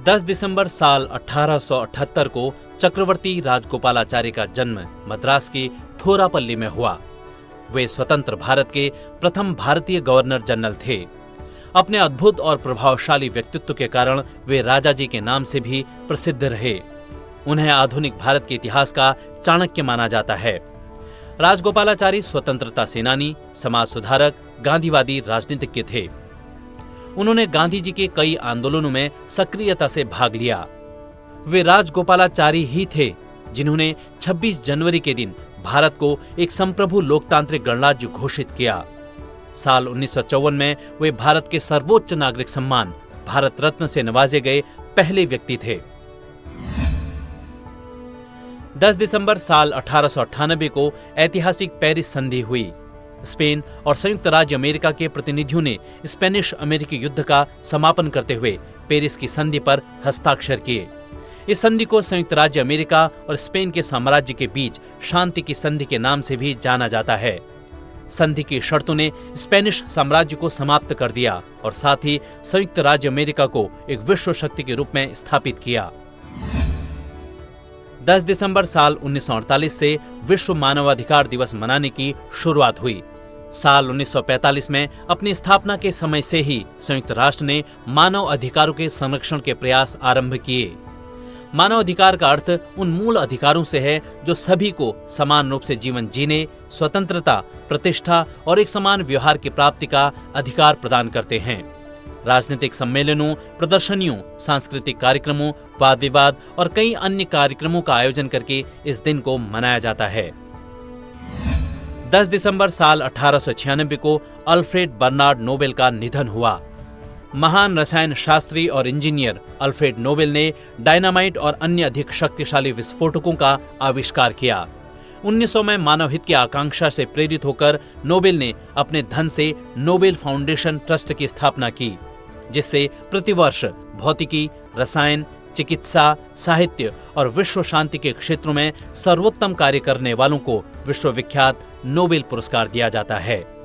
10 दिसंबर साल 1878 को चक्रवर्ती राजगोपालाचारी का जन्म मद्रास की थोरापल्ली में हुआ। वे स्वतंत्र भारत के प्रथम भारतीय गवर्नर जनरल थे। अपने अद्भुत और प्रभावशाली व्यक्तित्व के कारण वे राजाजी के नाम से भी प्रसिद्ध रहे। उन्हें आधुनिक भारत के इतिहास का चाणक्य माना जाता है। राजगोपालाचारी स्वतंत्रता सेनानी, समाज सुधारक, गांधीवादी राजनीतिज्ञ थे। उन्होंने गांधी जी के कई आंदोलनों में सक्रियता से भाग लिया। वे राजगोपालाचारी ही थे जिन्होंने 26 जनवरी के दिन भारत को एक संप्रभु लोकतांत्रिक गणराज्य घोषित किया। साल 1954 में वे भारत के सर्वोच्च नागरिक सम्मान भारत रत्न से नवाजे गए पहले व्यक्ति थे। 10 दिसंबर साल 1898 को ऐतिहासिक पेरिस संधि हुई। स्पेन और संयुक्त राज्य अमेरिका के प्रतिनिधियों ने स्पेनिश अमेरिकी युद्ध का समापन करते हुए पेरिस की संधि पर हस्ताक्षर किए। इस संधि को संयुक्त राज्य अमेरिका और स्पेन के साम्राज्य के बीच शांति की संधि के नाम से भी जाना जाता है। संधि की शर्तों ने स्पेनिश साम्राज्य को समाप्त कर दिया और साथ ही संयुक्त राज्य अमेरिका को एक विश्व शक्ति के रूप में स्थापित किया। 10 दिसंबर साल 1948 से विश्व मानवाधिकार दिवस मनाने की शुरुआत हुई। साल 1945 में अपनी स्थापना के समय से ही संयुक्त राष्ट्र ने मानव अधिकारों के संरक्षण के प्रयास आरंभ किए। मानव अधिकार का अर्थ उन मूल अधिकारों से है जो सभी को समान रूप से जीवन जीने, स्वतंत्रता, प्रतिष्ठा और एक समान व्यवहार की प्राप्ति का अधिकार प्रदान करते हैं। राजनीतिक सम्मेलनों, प्रदर्शनियों, सांस्कृतिक कार्यक्रमों, वाद विवाद और कई अन्य कार्यक्रमों का आयोजन करके इस दिन को मनाया जाता है। 10 दिसंबर साल 1896 को अल्फ्रेड बर्नार्ड नोबेल का निधन हुआ। महान रसायन शास्त्री और इंजीनियर अल्फ्रेड नोबेल ने डायनामाइट और अन्य अधिक शक्तिशाली विस्फोटकों का आविष्कार किया। 1900 में मानव हित की आकांक्षा से प्रेरित होकर नोबेल ने अपने धन से नोबेल फाउंडेशन ट्रस्ट की स्थापना की, जिससे प्रतिवर्ष भौतिकी, रसायन, चिकित्सा, साहित्य और विश्व शांति के क्षेत्रों में सर्वोत्तम कार्य करने वालों को विश्वविख्यात नोबेल पुरस्कार दिया जाता है।